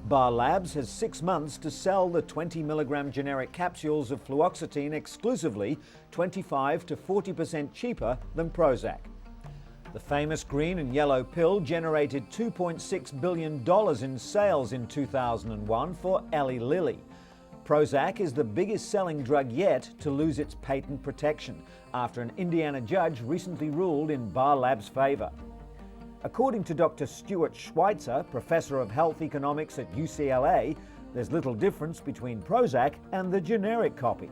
Bar Labs has 6 months to sell the 20 milligram generic capsules of fluoxetine exclusively 25 to 40% cheaper than Prozac. The famous green and yellow pill generated $2.6 billion in sales in 2001 for Eli Lilly. Prozac is the biggest selling drug yet to lose its patent protection after an Indiana judge recently ruled in Bar Lab's favor. According to Dr. Stuart Schweitzer, professor of health economics at UCLA, there's little difference between Prozac and the generic copy.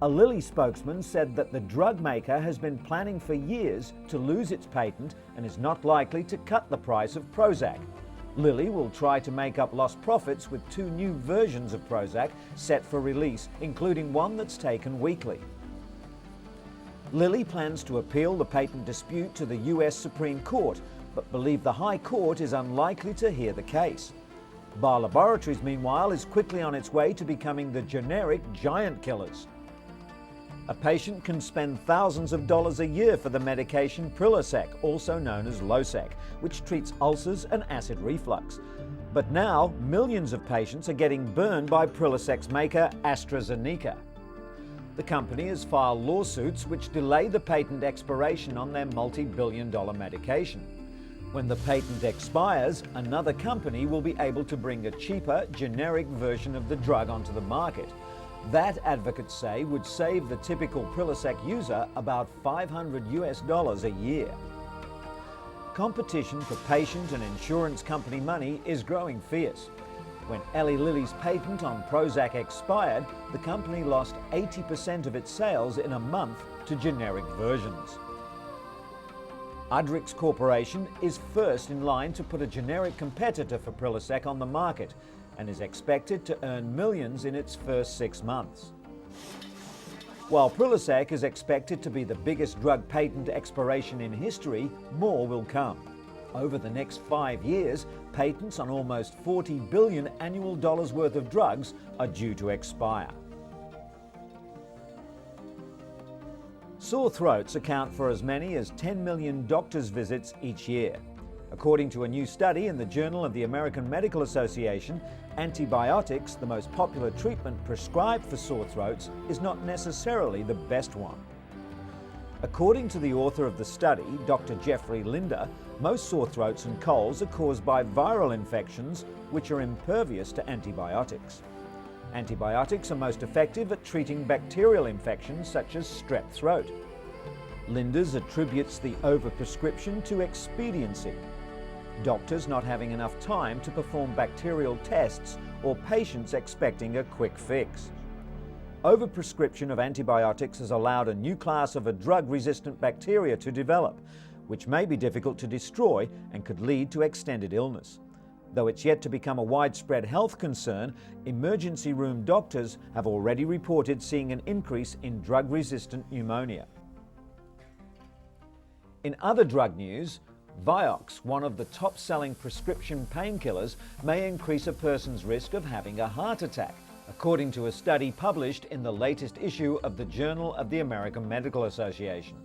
A Lilly spokesman said that the drug maker has been planning for years to lose its patent and is not likely to cut the price of Prozac. Lilly will try to make up lost profits with 2 new versions of Prozac set for release, including one that's taken weekly. Lilly plans to appeal the patent dispute to the US Supreme Court, but believe the High Court is unlikely to hear the case. Bar Laboratories, meanwhile, is quickly on its way to becoming the generic giant killers. A patient can spend thousands of dollars a year for the medication Prilosec, also known as Losec, which treats ulcers and acid reflux. But now, millions of patients are getting burned by Prilosec's maker, AstraZeneca. The company has filed lawsuits which delay the patent expiration on their multi-billion-dollar medication. When the patent expires, another company will be able to bring a cheaper, generic version of the drug onto the market. That, advocates say, would save the typical Prilosec user about $500 a year. Competition for patient and insurance company money is growing fierce. When Eli Lilly's patent on Prozac expired, the company lost 80% of its sales in a month to generic versions. Udrix Corporation is first in line to put a generic competitor for Prilosec on the market and is expected to earn millions in its first 6 months. While Prilosec is expected to be the biggest drug patent expiration in history, more will come. Over the next 5 years, patents on almost $40 billion annual worth of drugs are due to expire. Sore throats account for as many as 10 million doctor's visits each year. According to a new study in the Journal of the American Medical Association, antibiotics, the most popular treatment prescribed for sore throats, is not necessarily the best one. According to the author of the study, Dr. Jeffrey Linder, most sore throats and colds are caused by viral infections which are impervious to antibiotics. Antibiotics are most effective at treating bacterial infections such as strep throat. Linders attributes the overprescription to expediency. Doctors not having enough time to perform bacterial tests or patients expecting a quick fix. Overprescription of antibiotics has allowed a new class of a drug-resistant bacteria to develop, which may be difficult to destroy and could lead to extended illness. Though it's yet to become a widespread health concern, emergency room doctors have already reported seeing an increase in drug-resistant pneumonia. In other drug news, Vioxx, one of the top-selling prescription painkillers, may increase a person's risk of having a heart attack, according to a study published in the latest issue of the Journal of the American Medical Association.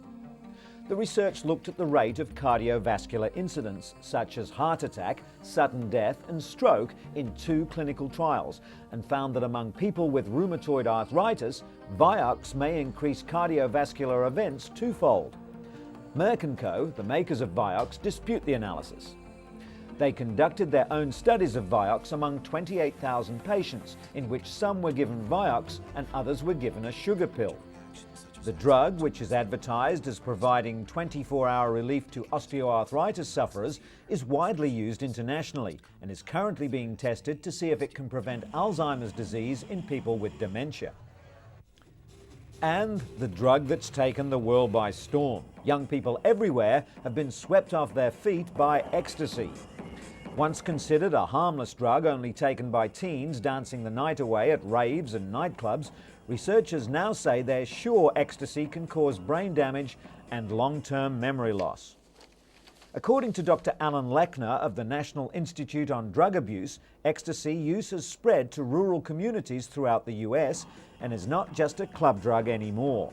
The research looked at the rate of cardiovascular incidents, such as heart attack, sudden death, and stroke in 2 clinical trials, and found that among people with rheumatoid arthritis, Vioxx may increase cardiovascular events 2-fold. Merck & Co., the makers of Vioxx, dispute the analysis. They conducted their own studies of Vioxx among 28,000 patients, in which some were given Vioxx and others were given a sugar pill. The drug, which is advertised as providing 24-hour relief to osteoarthritis sufferers, is widely used internationally and is currently being tested to see if it can prevent Alzheimer's disease in people with dementia. And the drug that's taken the world by storm. Young people everywhere have been swept off their feet by ecstasy. Once considered a harmless drug only taken by teens dancing the night away at raves and nightclubs, researchers now say they're sure ecstasy can cause brain damage and long-term memory loss. According to Dr. Alan Lechner of the National Institute on Drug Abuse, ecstasy use has spread to rural communities throughout the US and is not just a club drug anymore.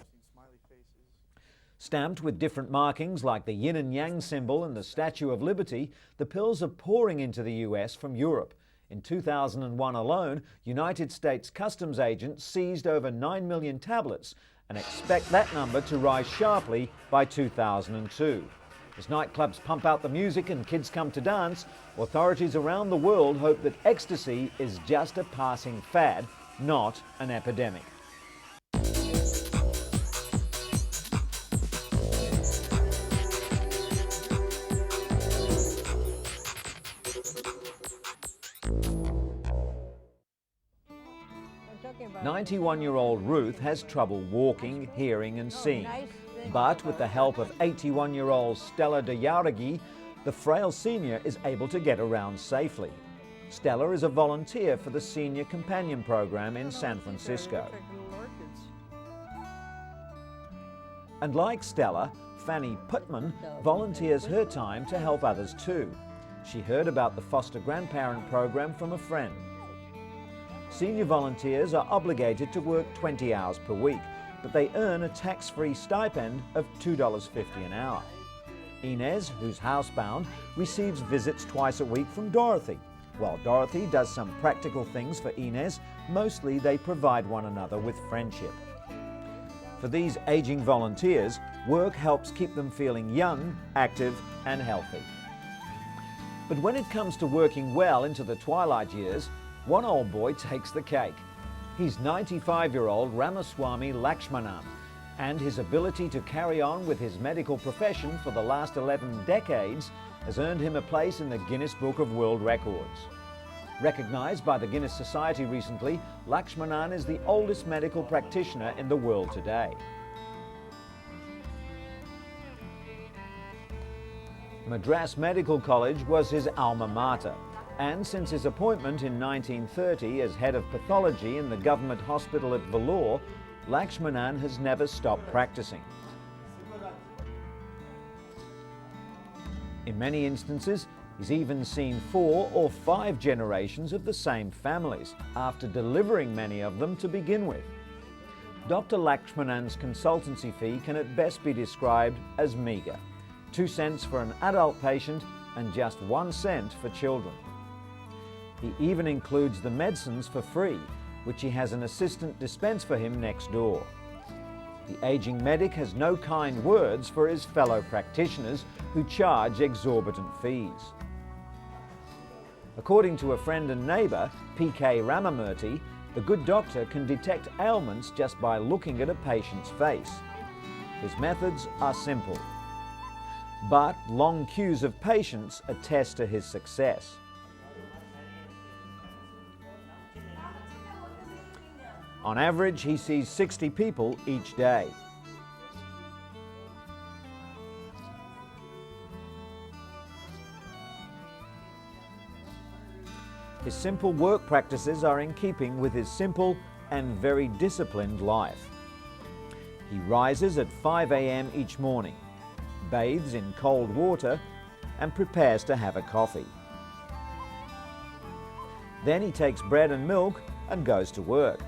Stamped with different markings like the yin and yang symbol and the Statue of Liberty, the pills are pouring into the US from Europe. In 2001 alone, United States customs agents seized over 9 million tablets and expect that number to rise sharply by 2002. As nightclubs pump out the music and kids come to dance, authorities around the world hope that ecstasy is just a passing fad, not an epidemic. about. 91-year-old Ruth has trouble walking, hearing and seeing. But with the help of 81-year-old Stella de Jauregui, the frail senior is able to get around safely. Stella is a volunteer for the Senior Companion Program in San Francisco. And like Stella, Fanny Putman volunteers her time to help others too. She heard about the foster grandparent program from a friend. Senior volunteers are obligated to work 20 hours per week, but they earn a tax-free stipend of $2.50 an hour. Inez, who's housebound, receives visits twice a week from Dorothy. While Dorothy does some practical things for Inez, mostly they provide one another with friendship. For these aging volunteers, work helps keep them feeling young, active and healthy. But when it comes to working well into the twilight years, one old boy takes the cake. He's 95-year-old Ramaswamy Lakshmanan, and his ability to carry on with his medical profession for the last 11 decades has earned him a place in the Guinness Book of World Records. Recognized by the Guinness Society recently, Lakshmanan is the oldest medical practitioner in the world today. Madras Medical College was his alma mater, and since his appointment in 1930 as head of pathology in the government hospital at Vellore, Lakshmanan has never stopped practicing. In many instances, he's even seen 4 or 5 generations of the same families, after delivering many of them to begin with. Dr. Lakshmanan's consultancy fee can at best be described as meagre, 2 cents for an adult patient and just 1 cent for children. He even includes the medicines for free, which he has an assistant dispense for him next door. The aging medic has no kind words for his fellow practitioners who charge exorbitant fees. According to a friend and neighbour, P.K. Ramamurthy, the good doctor can detect ailments just by looking at a patient's face. His methods are simple, but long queues of patients attest to his success. On average, he sees 60 people each day. His simple work practices are in keeping with his simple and very disciplined life. He rises at 5 a.m. each morning, bathes in cold water, and prepares to have a coffee. Then he takes bread and milk and goes to work.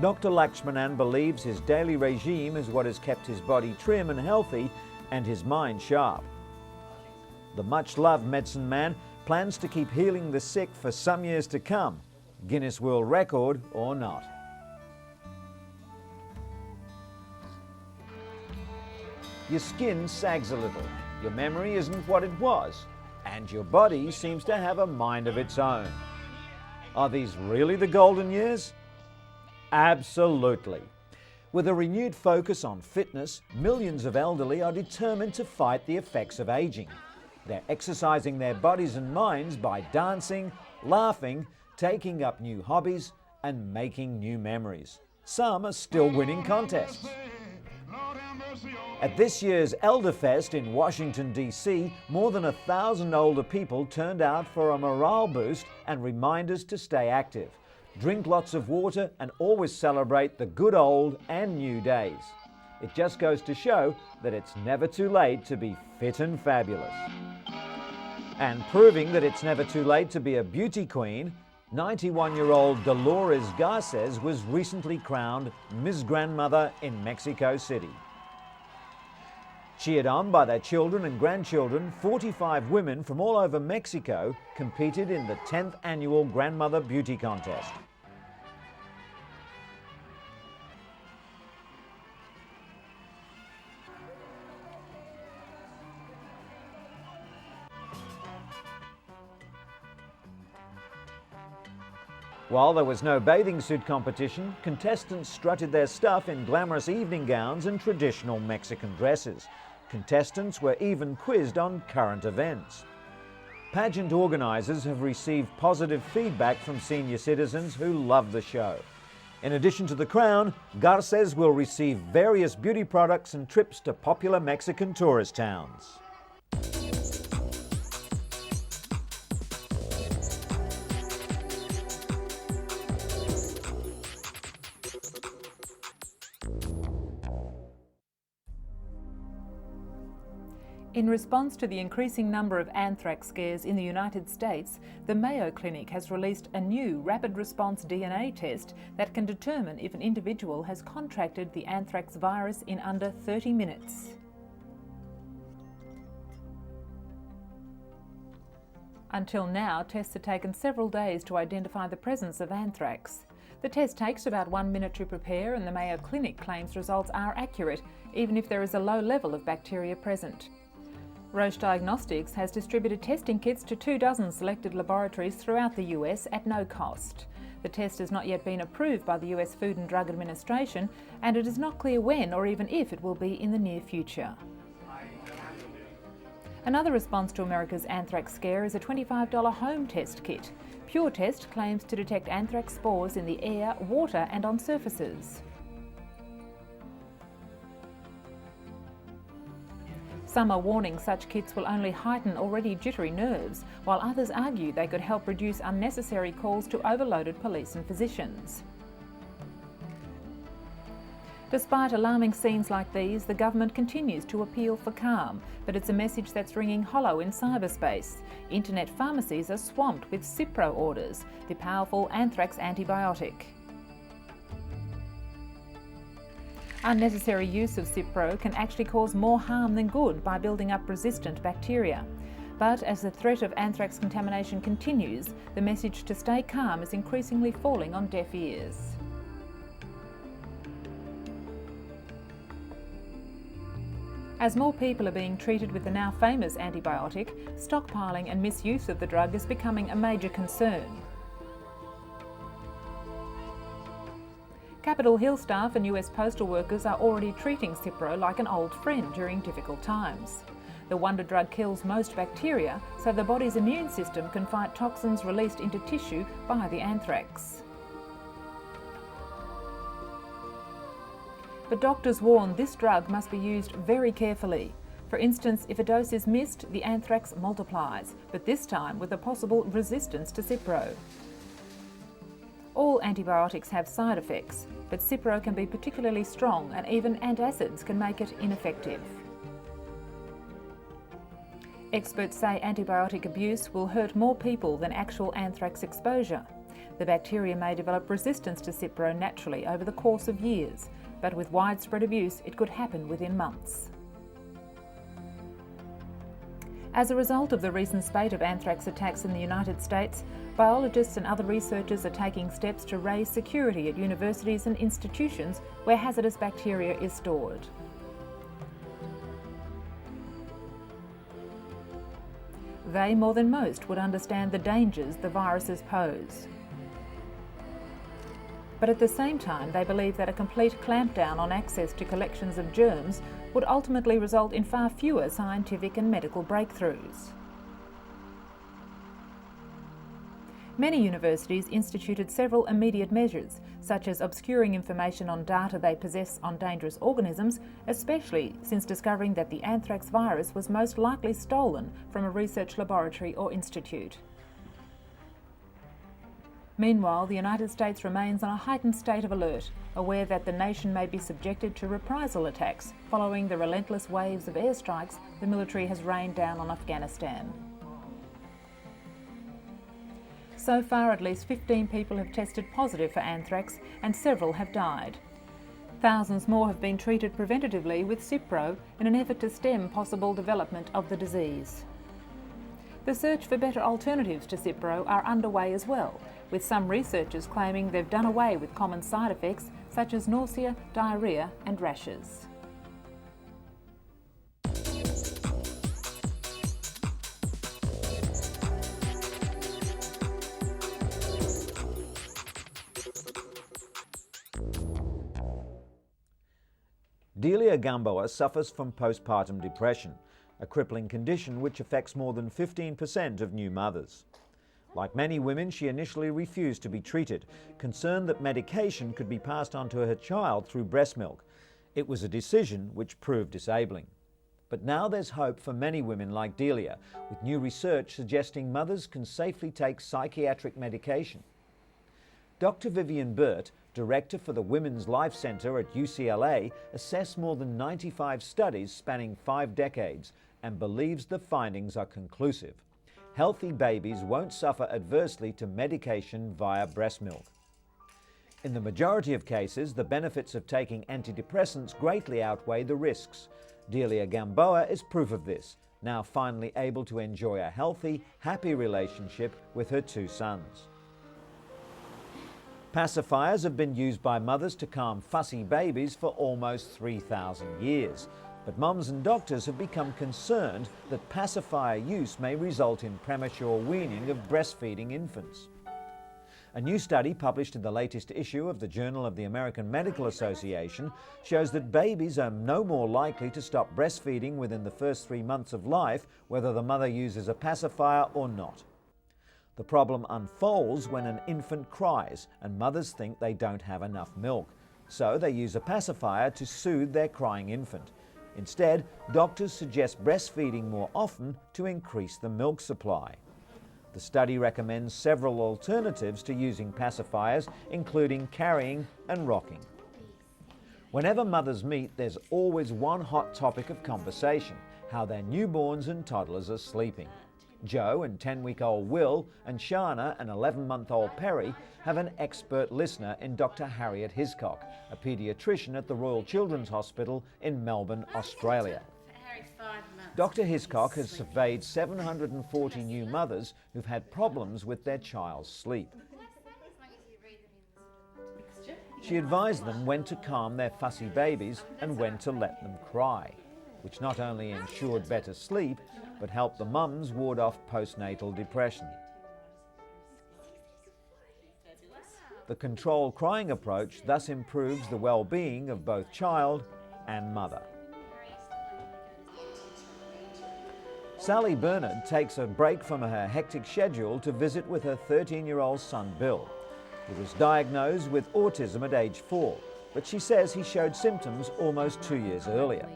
Dr. Lakshmanan believes his daily regime is what has kept his body trim and healthy and his mind sharp. The much-loved medicine man plans to keep healing the sick for some years to come, Guinness World Record or not. Your skin sags a little, your memory isn't what it was, and your body seems to have a mind of its own. Are these really the golden years? Absolutely. With a renewed focus on fitness, millions of elderly are determined to fight the effects of aging. They're exercising their bodies and minds by dancing, laughing, taking up new hobbies, and making new memories. Some are still winning contests. At this year's Elderfest in Washington, D.C., more than 1,000 older people turned out for a morale boost and reminders to stay active. Drink lots of water and always celebrate the good old and new days. It just goes to show that it's never too late to be fit and fabulous. And proving that it's never too late to be a beauty queen, 91-year-old Dolores Garces was recently crowned Miss Grandmother in Mexico City. Cheered on by their children and grandchildren, 45 women from all over Mexico competed in the 10th annual Grandmother Beauty Contest. While there was no bathing suit competition, contestants strutted their stuff in glamorous evening gowns and traditional Mexican dresses. Contestants were even quizzed on current events. Pageant organisers have received positive feedback from senior citizens who love the show. In addition to the crown, Garces will receive various beauty products and trips to popular Mexican tourist towns. In response to the increasing number of anthrax scares in the United States, the Mayo Clinic has released a new rapid response DNA test that can determine if an individual has contracted the anthrax virus in under 30 minutes. Until now, tests have taken several days to identify the presence of anthrax. The test takes about 1 minute to prepare, and the Mayo Clinic claims results are accurate, even if there is a low level of bacteria present. Roche Diagnostics has distributed testing kits to 24 selected laboratories throughout the US at no cost. The test has not yet been approved by the US Food and Drug Administration, and it is not clear when or even if it will be in the near future. Another response to America's anthrax scare is a $25 home test kit. Pure Test claims to detect anthrax spores in the air, water and on surfaces. Some are warning such kits will only heighten already jittery nerves, while others argue they could help reduce unnecessary calls to overloaded police and physicians. Despite alarming scenes like these, the government continues to appeal for calm, but it's a message that's ringing hollow in cyberspace. Internet pharmacies are swamped with Cipro orders, the powerful anthrax antibiotic. Unnecessary use of Cipro can actually cause more harm than good by building up resistant bacteria. But as the threat of anthrax contamination continues, the message to stay calm is increasingly falling on deaf ears. As more people are being treated with the now famous antibiotic, stockpiling and misuse of the drug is becoming a major concern. Capitol Hill staff and US postal workers are already treating Cipro like an old friend during difficult times. The wonder drug kills most bacteria, so the body's immune system can fight toxins released into tissue by the anthrax. But doctors warn this drug must be used very carefully. For instance, if a dose is missed, the anthrax multiplies, but this time with a possible resistance to Cipro. All antibiotics have side effects, but Cipro can be particularly strong, and even antacids can make it ineffective. Experts say antibiotic abuse will hurt more people than actual anthrax exposure. The bacteria may develop resistance to Cipro naturally over the course of years, but with widespread abuse it could happen within months. As a result of the recent spate of anthrax attacks in the United States, biologists and other researchers are taking steps to raise security at universities and institutions where hazardous bacteria is stored. They, more than most, would understand the dangers the viruses pose. But at the same time, they believe that a complete clampdown on access to collections of germs would ultimately result in far fewer scientific and medical breakthroughs. Many universities instituted several immediate measures, such as obscuring information on data they possess on dangerous organisms, especially since discovering that the anthrax virus was most likely stolen from a research laboratory or institute. Meanwhile, the United States remains on a heightened state of alert, aware that the nation may be subjected to reprisal attacks following the relentless waves of airstrikes the military has rained down on Afghanistan. So far, at least 15 people have tested positive for anthrax and several have died. Thousands more have been treated preventatively with Cipro in an effort to stem possible development of the disease. The search for better alternatives to Cipro are underway as well, with some researchers claiming they've done away with common side effects such as nausea, diarrhoea and rashes. Delia Gamboa suffers from postpartum depression, a crippling condition which affects more than 15% of new mothers. Like many women, she initially refused to be treated, concerned that medication could be passed on to her child through breast milk. It was a decision which proved disabling. But now there's hope for many women like Delia, with new research suggesting mothers can safely take psychiatric medication. Dr. Vivian Burt, director for the Women's Life Centre at UCLA, assessed more than 95 studies spanning 5 decades and believes the findings are conclusive. Healthy babies won't suffer adversely to medication via breast milk. In the majority of cases, the benefits of taking antidepressants greatly outweigh the risks. Delia Gamboa is proof of this, now finally able to enjoy a healthy, happy relationship with her 2 sons. Pacifiers have been used by mothers to calm fussy babies for almost 3,000 years. But mums and doctors have become concerned that pacifier use may result in premature weaning of breastfeeding infants. A new study published in the latest issue of the Journal of the American Medical Association shows that babies are no more likely to stop breastfeeding within the first 3 months of life, whether the mother uses a pacifier or not. The problem unfolds when an infant cries and mothers think they don't have enough milk, so they use a pacifier to soothe their crying infant. Instead, doctors suggest breastfeeding more often to increase the milk supply. The study recommends several alternatives to using pacifiers, including carrying and rocking. Whenever mothers meet, there's always one hot topic of conversation: how their newborns and toddlers are sleeping. Joe and 10-week-old Will and Shana and 11-month-old Perry have an expert listener in Dr. Harriet Hiscock, a paediatrician at the Royal Children's Hospital in Melbourne, Australia. Dr. Hiscock has surveyed 740 new mothers who've had problems with their child's sleep. She advised them when to calm their fussy babies and when to let them cry, which not only ensured better sleep, but helped the mums ward off postnatal depression. The controlled crying approach thus improves the well-being of both child and mother. Sally Bernard takes a break from her hectic schedule to visit with her 13-year-old son Bill. He was diagnosed with autism at age 4, but she says he showed symptoms almost 2 years earlier.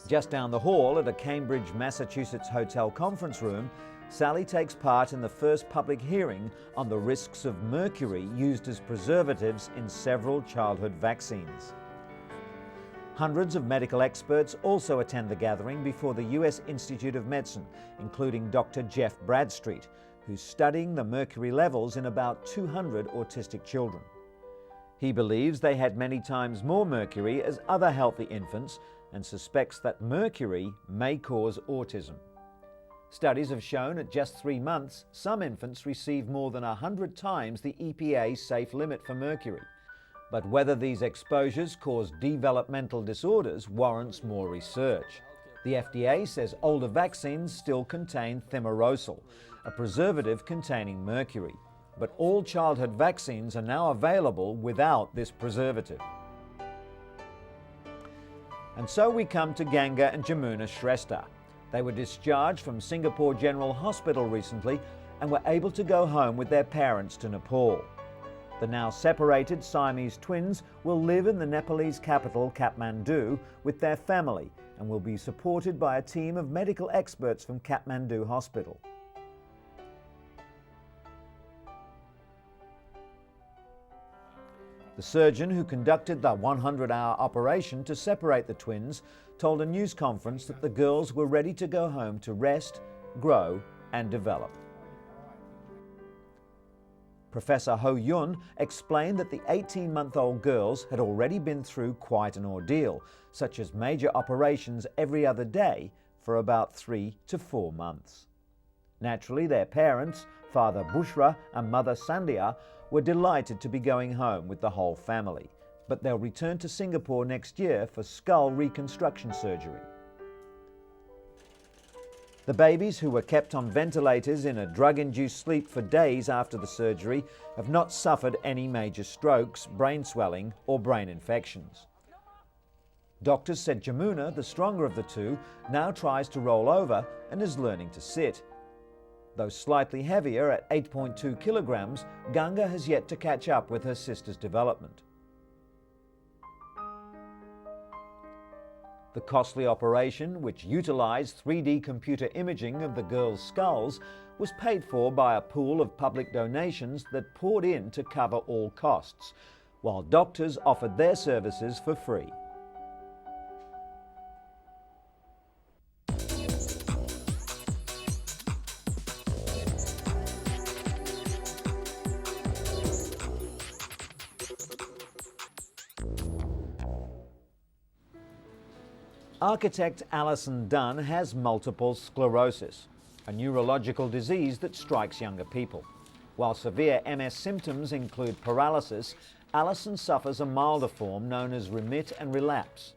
Just down the hall at a Cambridge, Massachusetts hotel conference room, Sally takes part in the first public hearing on the risks of mercury used as preservatives in several childhood vaccines. Hundreds of medical experts also attend the gathering before the US Institute of Medicine, including Dr. Jeff Bradstreet, who's studying the mercury levels in about 200 autistic children. He believes they had many times more mercury as other healthy infants and suspects that mercury may cause autism. Studies have shown at just 3 months, some infants receive more than 100 times the EPA safe limit for mercury. But whether these exposures cause developmental disorders warrants more research. The FDA says older vaccines still contain thimerosal, a preservative containing mercury. But all childhood vaccines are now available without this preservative. And so we come to Ganga and Jamuna Shrestha. They were discharged from Singapore General Hospital recently and were able to go home with their parents to Nepal. The now separated Siamese twins will live in the Nepalese capital Kathmandu with their family and will be supported by a team of medical experts from Kathmandu Hospital. The surgeon who conducted the 100-hour operation to separate the twins told a news conference that the girls were ready to go home to rest, grow and develop. Professor Ho Yun explained that the 18-month-old girls had already been through quite an ordeal, such as major operations every other day for about 3 to 4 months. Naturally, their parents, Father Bushra and Mother Sandhya, were delighted to be going home with the whole family, but they'll return to Singapore next year for skull reconstruction surgery. The babies, who were kept on ventilators in a drug-induced sleep for days after the surgery, have not suffered any major strokes, brain swelling or brain infections. Doctors said Jamuna, the stronger of the two, now tries to roll over and is learning to sit. Though slightly heavier at 8.2 kilograms, Ganga has yet to catch up with her sister's development. The costly operation, which utilised 3D computer imaging of the girls' skulls, was paid for by a pool of public donations that poured in to cover all costs, while doctors offered their services for free. Architect Alison Dunn has multiple sclerosis, a neurological disease that strikes younger people. While severe MS symptoms include paralysis, Alison suffers a milder form known as remit and relapse.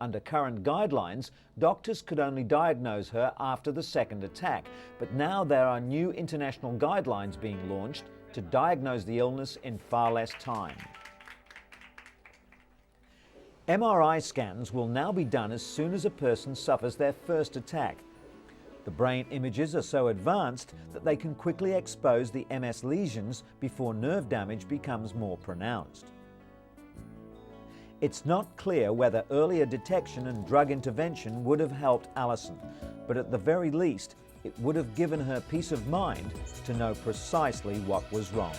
Under current guidelines, doctors could only diagnose her after the second attack, but now there are new international guidelines being launched to diagnose the illness in far less time. MRI scans will now be done as soon as a person suffers their first attack. The brain images are so advanced that they can quickly expose the MS lesions before nerve damage becomes more pronounced. It's not clear whether earlier detection and drug intervention would have helped Alison, but at the very least, it would have given her peace of mind to know precisely what was wrong.